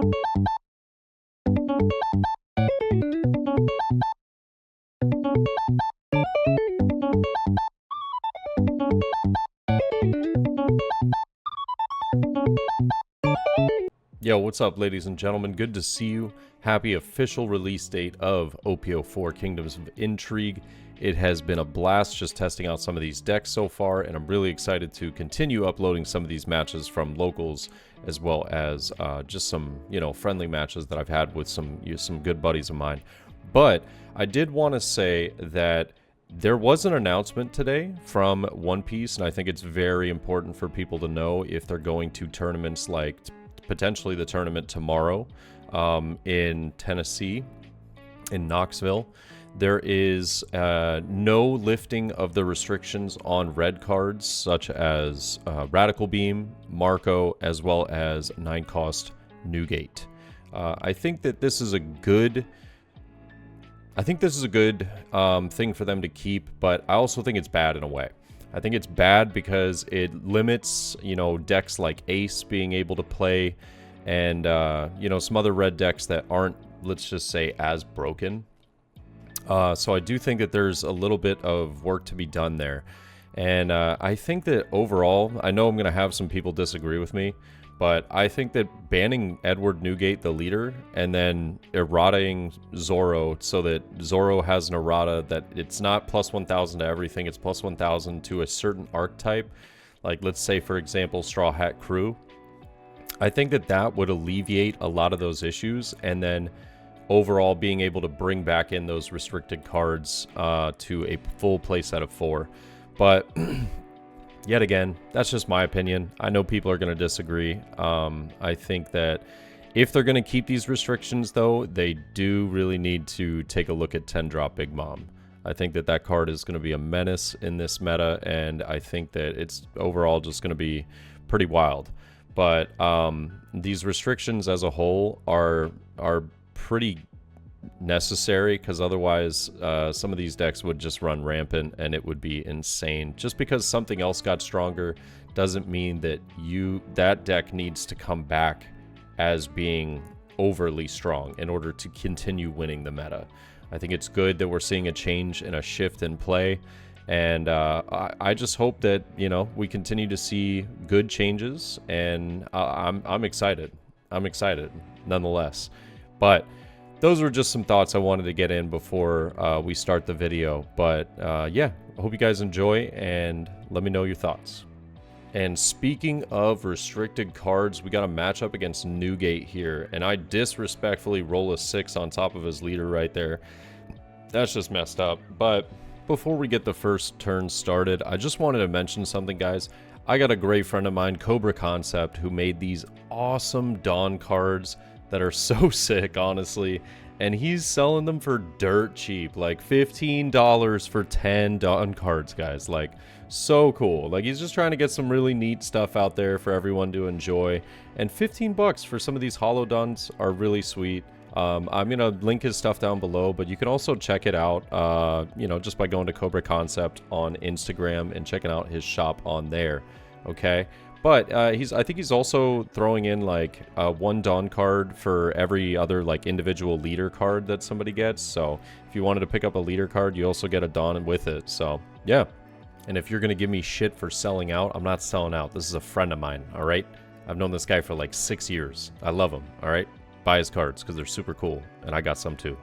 Yo, what's up, ladies and gentlemen? Good to see you. Happy official release date of OP04 Kingdoms of Intrigue. It has been a blast just testing out some of these decks so far, and I'm really excited to continue uploading some of these matches from locals, as well as just some, friendly matches that I've had with some good buddies of mine. But I did want to say that there was an announcement today from One Piece, and I think it's very important for people to know if they're going to tournaments like potentially the tournament tomorrow in Tennessee, in Knoxville. There is no lifting of the restrictions on red cards such as Radical Beam, Marco, as well as 9-cost Newgate. I think that this is a good thing for them to keep, but I also think it's bad in a way. I think it's bad because it limits, decks like Ace being able to play and, some other red decks that aren't, let's just say, as broken. So I do think that there's a little bit of work to be done there. And I think that overall, I know I'm going to have some people disagree with me, but I think that banning Edward Newgate, the leader, and then errataing Zoro so that Zoro has an errata that it's not plus 1,000 to everything, it's plus 1,000 to a certain archetype. Like, let's say, for example, Straw Hat Crew. I think that that would alleviate a lot of those issues, and then overall being able to bring back in those restricted cards to a full play set of 4. But yet again, that's just my opinion. I know people are going to disagree. I think that if they're going to keep these restrictions, though, they do really need to take a look at 10-drop Big Mom. I think that that card is going to be a menace in this meta, and I think that it's overall just going to be pretty wild. But these restrictions as a whole are pretty necessary, because otherwise some of these decks would just run rampant and it would be insane. Just because something else got stronger doesn't mean that that deck needs to come back as being overly strong in order to continue winning the meta. I think it's good that we're seeing a change and a shift in play, and I just hope that we continue to see good changes, and I'm excited. I'm excited nonetheless. But those were just some thoughts I wanted to get in before we start the video. But yeah, I hope you guys enjoy, and let me know your thoughts. And speaking of restricted cards, we got a matchup against Newgate here, and I disrespectfully roll a 6 on top of his leader right there. That's just messed up. But before we get the first turn started, I just wanted to mention something, guys. I got a great friend of mine, Cobra Concept, who made these awesome Dawn cards that are so sick, honestly, and he's selling them for dirt cheap, like $15 for 10 Dawn cards, guys. Like, so cool. Like, he's just trying to get some really neat stuff out there for everyone to enjoy, and 15 bucks for some of these Hollow Dons are really sweet. I'm gonna link his stuff down below, but you can also check it out just by going to Cobra Concept on Instagram and checking out his shop on there. Okay, but I think he's also throwing in like one Dawn card for every other like individual leader card that somebody gets. So if you wanted to pick up a leader card, you also get a Dawn with it. So yeah, and if you're gonna give me shit for selling out, I'm not selling out. This is a friend of mine, all right? I've known this guy for like 6 years. I love him, all right? Buy his cards because they're super cool, and I got some too.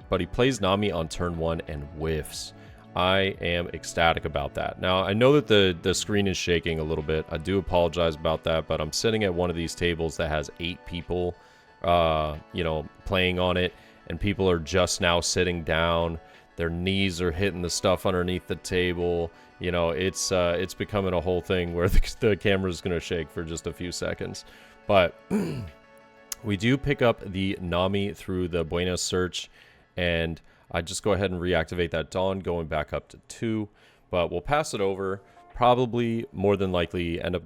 But he plays Nami on turn 1 and whiffs. I am ecstatic about that. Now, I know that the screen is shaking a little bit. I do apologize about that, but I'm sitting at one of these tables that has 8 people, playing on it, and people are just now sitting down. Their knees are hitting the stuff underneath the table. It's becoming a whole thing where the camera's going to shake for just a few seconds. But we do pick up the Nami through the Buena search, and I just go ahead and reactivate that Dawn, going back up to 2. But we'll pass it over. Probably, more than likely, end up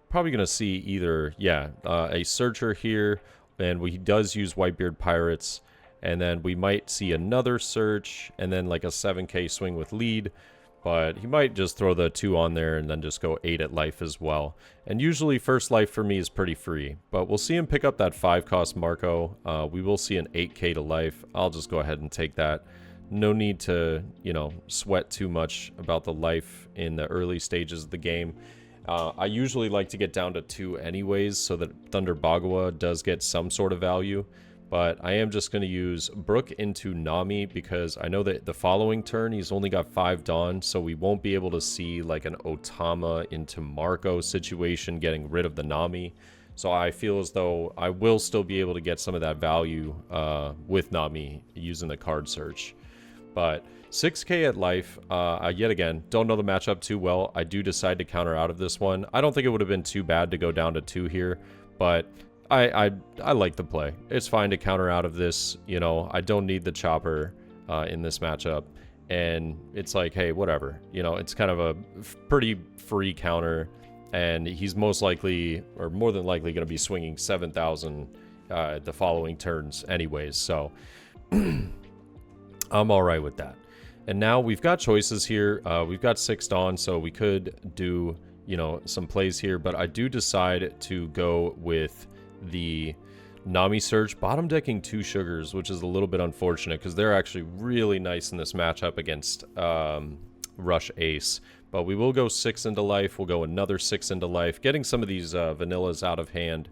probably gonna see either, a Searcher here, and he does use Whitebeard Pirates, and then we might see another Search, and then like a 7k swing with lead. but he might just throw the 2 on there and then just go 8 at life as well. And usually first life for me is pretty free, but we'll see him pick up that 5 cost Marco. We will see an 8k to life. I'll just go ahead and take that. No need to, you know, sweat too much about the life in the early stages of the game. I usually like to get down to 2 anyways, so that Thunder Bagua does get some sort of value. But I am just going to use Brook into Nami because I know that the following turn he's only got 5 Dawn, so we won't be able to see like an Otama into Marco situation getting rid of the Nami. So I feel as though I will still be able to get some of that value with Nami using the card search. But 6k at life, yet again, don't know the matchup too well. I do decide to counter out of this one. I don't think it would have been too bad to go down to 2 here, but I like the play. It's fine to counter out of this. You know, I don't need the chopper in this matchup. And it's like, hey, whatever. You know, it's kind of a pretty free counter. And he's most likely, or more than likely, going to be swinging 7,000 the following turns anyways. So I'm all right with that. And now we've got choices here. We've got 6 Dawn, so we could do, you know, some plays here. But I do decide to go with the Nami search, bottom decking 2 sugars, which is a little bit unfortunate because they're actually really nice in this matchup against Rush Ace. But we will go 6 into life. We'll go another 6 into life, getting some of these vanillas out of hand,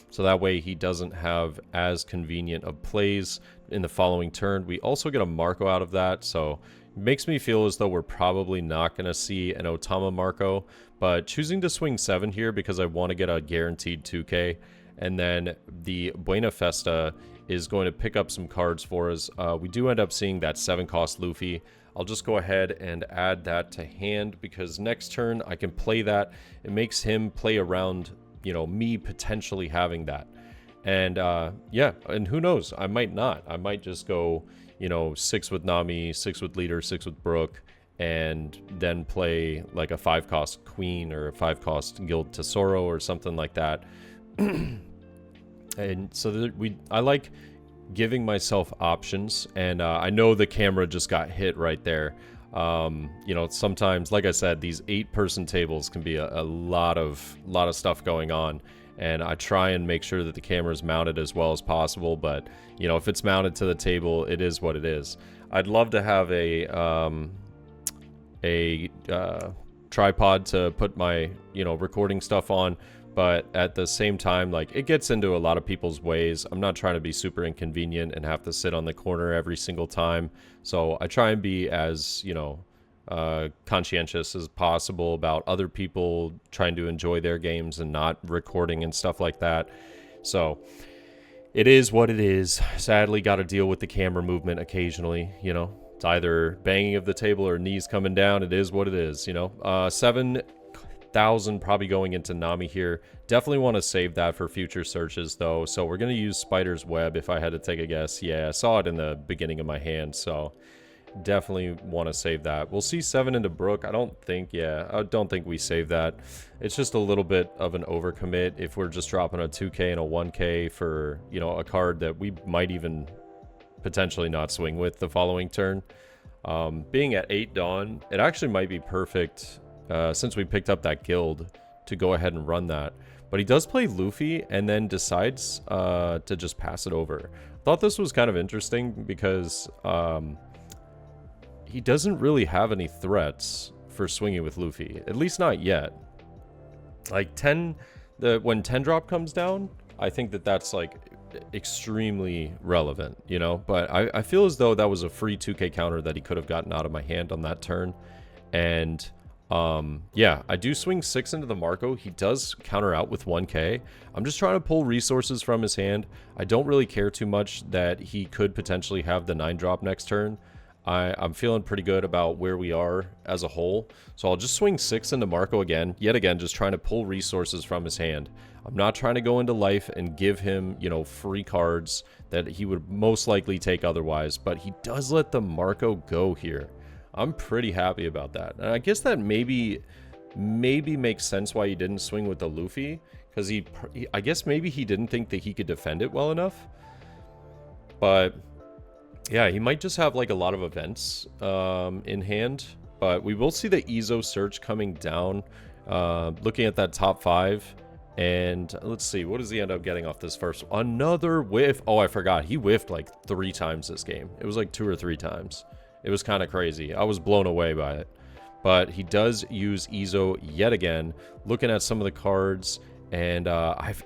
so that way he doesn't have as convenient of plays in the following turn. We also get a Marco out of that, so it makes me feel as though we're probably not going to see an Otama Marco, but choosing to swing 7 here because I want to get a guaranteed 2k. And then the Buena Festa is going to pick up some cards for us. We do end up seeing that 7 cost Luffy. I'll just go ahead and add that to hand because next turn I can play that. It makes him play around, you know, me potentially having that. And yeah, and who knows? I might not. I might just go, you know, 6 with Nami, 6 with Leader, 6 with Brook, and then play like a 5 cost Queen or a 5 cost Guild Tesoro or something like that. And so I like giving myself options, and I know the camera just got hit right there. You know, sometimes, like I said, these 8-person tables can be a lot of stuff going on, and I try and make sure that the camera is mounted as well as possible. But you know, if it's mounted to the table, it is what it is. I'd love to have a tripod to put my, you know, recording stuff on. But at the same time, like, it gets into a lot of people's ways. I'm not trying to be super inconvenient and have to sit on the corner every single time. So I try and be as, you know, conscientious as possible about other people trying to enjoy their games and not recording and stuff like that. So it is what it is. Sadly, got to deal with the camera movement occasionally, you know. It's either banging of the table or knees coming down. It is what it is, you know. 7,000 probably going into Nami here. Definitely want to save that for future searches though. So we're going to use Spider's Web if I had to take a guess. Yeah, I saw it in the beginning of my hand, so definitely want to save that. We'll see 7 into Brook. I don't think we save that. It's just a little bit of an overcommit if we're just dropping a 2k and a 1k for, you know, a card that we might even potentially not swing with the following turn. Being at 8 Dawn, it actually might be perfect since we picked up that guild to go ahead and run that. But he does play Luffy and then decides to just pass it over. Thought this was kind of interesting because he doesn't really have any threats for swinging with Luffy, at least not yet. Like when 10 drop comes down, I think that's like extremely relevant, you know. But I feel as though that was a free 2k counter that he could have gotten out of my hand on that turn. And yeah, I do swing 6 into the Marco. He does counter out with 1k. I'm just trying to pull resources from his hand. I don't really care too much that he could potentially have the 9 drop next turn. I'm feeling pretty good about where we are as a whole. So I'll just swing 6 into Marco again. Yet again, just trying to pull resources from his hand. I'm not trying to go into life and give him, you know, free cards that he would most likely take otherwise. But he does let the Marco go here. I'm pretty happy about that. And I guess that maybe makes sense why he didn't swing with the Luffy. Because I guess maybe he didn't think that he could defend it well enough. But yeah, he might just have like a lot of events in hand. but we will see the Ezo search coming down. Looking at that top 5, and let's see, what does he end up getting off this first? Another whiff. Oh, I forgot. He whiffed like 3 times this game. It was like 2 or 3 times. It was kind of crazy. I was blown away by it. But he does use Ezo yet again. Looking at some of the cards, and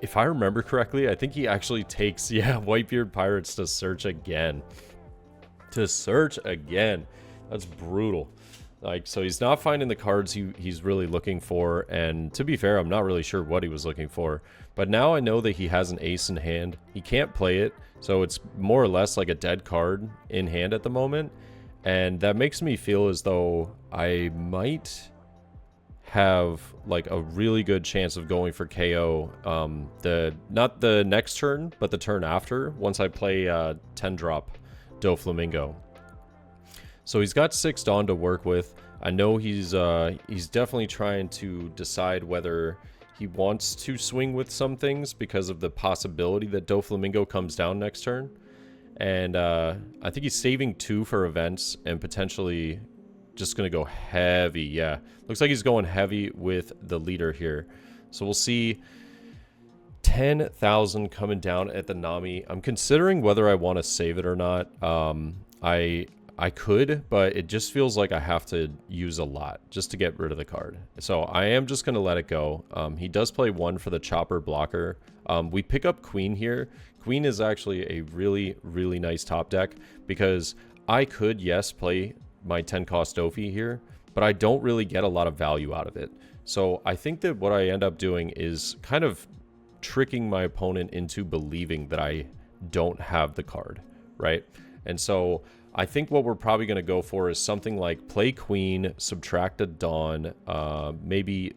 if I remember correctly, I think he actually takes, yeah, Whitebeard Pirates to search again. To search again. That's brutal. Like, so he's not finding the cards he's really looking for, and to be fair, I'm not really sure what he was looking for. But now I know that he has an ace in hand. He can't play it, so it's more or less like a dead card in hand at the moment. And that makes me feel as though I might have like a really good chance of going for KO. Not the next turn, but the turn after, once I play 10-drop Doflamingo. So he's got 6 Dawn to work with. I know he's definitely trying to decide whether he wants to swing with some things because of the possibility that Doflamingo comes down next turn. And I think he's saving 2 for events and potentially just going to go heavy. Yeah, looks like he's going heavy with the leader here. So we'll see 10,000 coming down at the Nami. I'm considering whether I want to save it or not. I could, but it just feels like I have to use a lot just to get rid of the card. So I am just going to let it go. He does play 1 for the chopper blocker. We pick up Queen here. Queen is actually a really, really nice top deck because I could, yes, play my 10-cost Doffy here, but I don't really get a lot of value out of it. So I think that what I end up doing is kind of tricking my opponent into believing that I don't have the card, right? And so I think what we're probably going to go for is something like play Queen, subtract a Dawn, maybe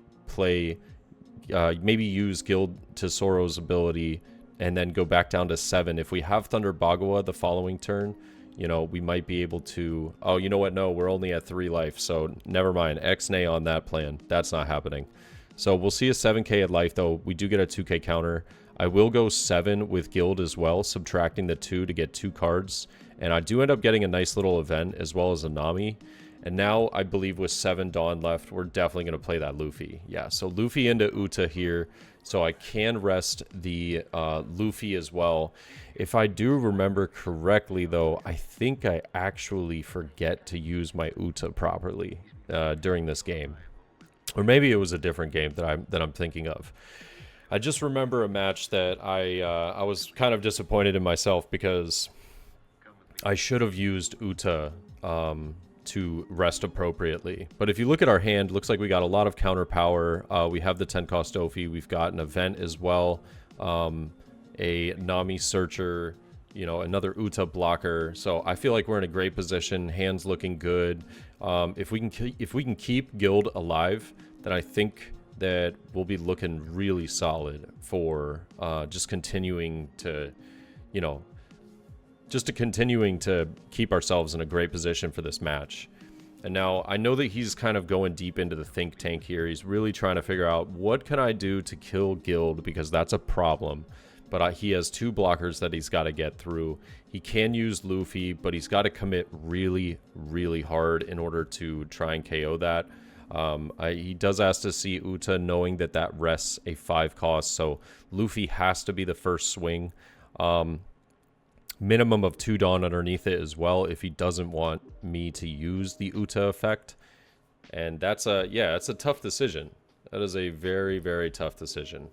use Guild Tesoro's ability, and then go back down to 7. If we have Thunder Bagawa the following turn, you know, we might be able to... Oh, you know what? No, we're only at 3 life, so never mind. X-nay on that plan. That's not happening. So we'll see a 7k at life, though. We do get a 2k counter. I will go 7 with Guild as well, subtracting the 2 to get 2 cards. And I do end up getting a nice little event as well as a Nami. And now I believe with 7 Dawn left, we're definitely going to play that Luffy. Yeah, so Luffy into Uta here. So I can rest the Luffy as well. If I do remember correctly, though, I think I actually forget to use my Uta properly during this game. Or maybe it was a different game that I'm thinking of. I just remember a match that I was kind of disappointed in myself because I should have used Uta to rest appropriately. But if you look at our hand, looks like we got a lot of counter power. We have the 10-cost Doffy. We've got an event as well. A Nami Searcher, you know, another Uta blocker. So I feel like we're in a great position. Hands looking good. If we can keep Guild alive, then I think that we'll be looking really solid for just continuing to, you know, continuing to keep ourselves in a great position for this match. And now I know that he's kind of going deep into the think tank here. He's really trying to figure out what can I do to kill Guild, because that's a problem. But he has 2 blockers that he's got to get through. He can use Luffy, but he's got to commit really, really hard in order to try and KO that. He does ask to see Uta, knowing that that rests a 5 cost, so Luffy has to be the first swing. Minimum of 2 Dawn underneath it as well if he doesn't want me to use the Uta effect. And that's it's a tough decision. That is a very, very tough decision.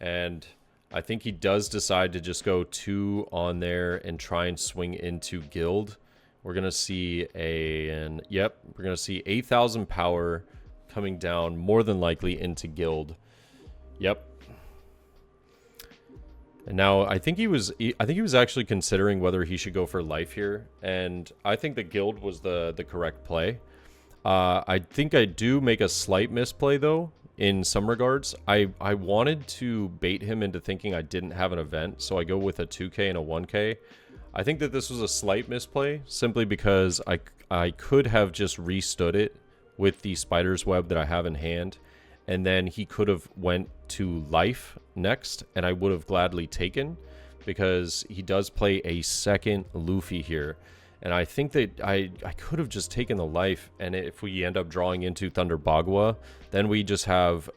And I think he does decide to just go 2 on there and try and swing into Guild. We're going to see we're going to see 8,000 power coming down, more than likely into Guild. Yep. And now I think he was actually considering whether he should go for life here, and I think the Guild was the correct play. I think I do make a slight misplay though in some regards. I wanted to bait him into thinking I didn't have an event, so I go with a 2k and a 1k. I think that this was a slight misplay simply because I could have just restood it with the spider's web that I have in hand, and then he could have went to life next, and I would have gladly taken, because he does play a second Luffy here. And I think that I could have just taken the life, and if we end up drawing into Thunder Bagua, then we just have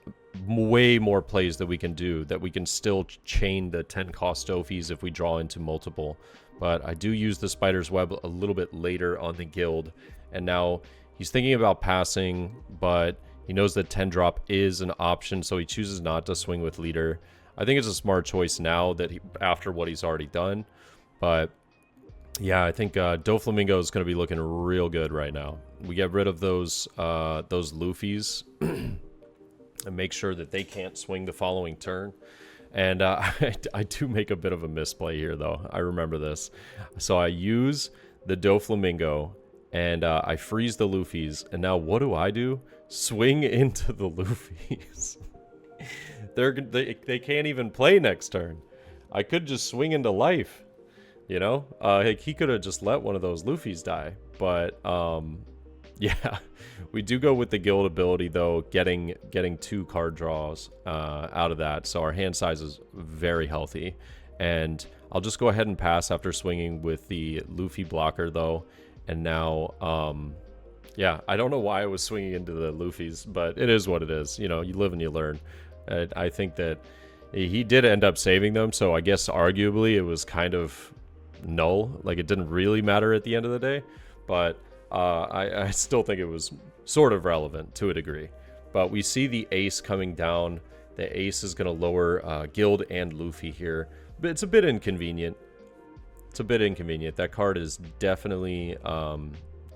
way more plays that we can do, that we can still chain the 10 cost Doffies if we draw into multiple. But I do use the Spider's Web a little bit later on the guild, and now he's thinking about passing, but he knows that 10 drop is an option, so he chooses not to swing with leader. I think it's a smart choice now that after what he's already done, but yeah, I think Doflamingo is going to be looking real good right now. We get rid of those Luffys and make sure that they can't swing the following turn. And I do make a bit of a misplay here, though. I remember this. So I use the Doflamingo, and I freeze the Luffys. And now what do? Swing into the Luffys. They can't even play next turn. I could just swing into life. You know, like he could have just let one of those Luffys die, but yeah, we do go with the guild ability though, getting 2 card draws out of that, so our hand size is very healthy. And I'll just go ahead and pass after swinging with the Luffy blocker though, and now yeah, I don't know why I was swinging into the Luffys, but it is what it is. You know, you live and you learn. I think that he did end up saving them, so I guess arguably it was kind of null, like it didn't really matter at the end of the day, but I still think it was sort of relevant to a degree. But we see the ace coming down. The ace is going to lower guild and Luffy here, but it's a bit inconvenient. That card is definitely a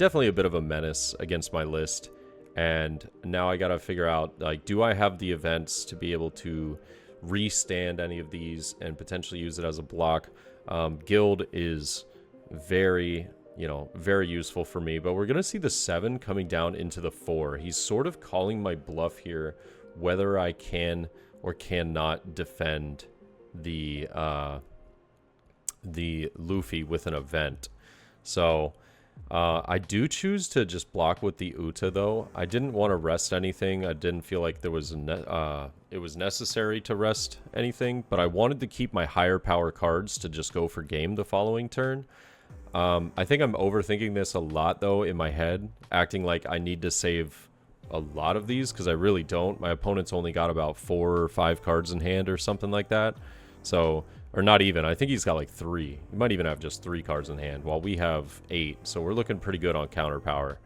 bit of a menace against my list, and now I gotta figure out, like, do I have the events to be able to restand any of these and potentially use it as a block? Guild is very useful for me, but we're going to see the 7 coming down into the 4. He's sort of calling my bluff here, whether I can or cannot defend the Luffy with an event. So I do choose to just block with the Uta, though. I didn't want to rest anything. I didn't feel like there was it was necessary to rest anything, but I wanted to keep my higher power cards to just go for game the following turn. I think I'm overthinking this a lot, though, in my head, acting like I need to save a lot of these, because I really don't. My opponent's only got about 4 or 5 cards in hand or something like that. So, or not even. I think he's got like 3. He might even have just 3 cards in hand, while we have 8. So we're looking pretty good on counter power.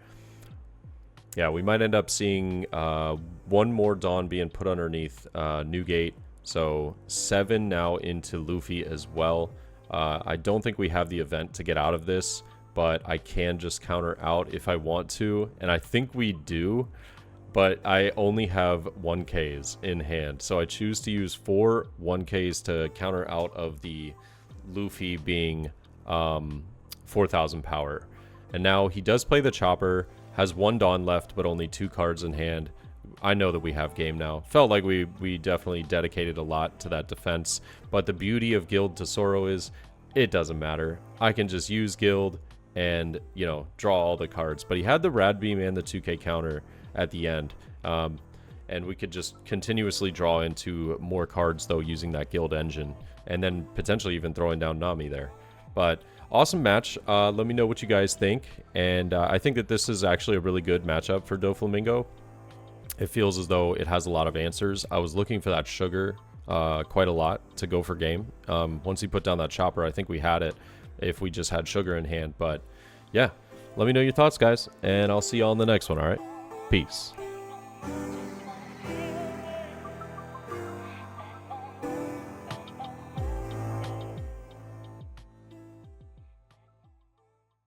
Yeah, we might end up seeing 1 more Dawn being put underneath Newgate. So 7 now into Luffy as well. I don't think we have the event to get out of this, but I can just counter out if I want to. And I think we do, but I only have 1Ks in hand. So I choose to use 4 1Ks to counter out of the Luffy being 4,000 power. And now he does play the Chopper, has 1 Dawn left, but only 2 cards in hand. I know that we have game now. Felt like we definitely dedicated a lot to that defense. But the beauty of Guild Tesoro is it doesn't matter. I can just use Guild and, you know, draw all the cards. But he had the Rad Beam and the 2K counter at the end. And we could just continuously draw into more cards, though, using that Guild engine. And then potentially even throwing down Nami there. But awesome match. Let me know what you guys think. And I think that this is actually a really good matchup for Doflamingo. It feels as though it has a lot of answers. I was looking for that sugar quite a lot to go for game. Once he put down that Chopper, I think we had it if we just had sugar in hand. But yeah, let me know your thoughts, guys. And I'll see you all in the next one, all right? Peace.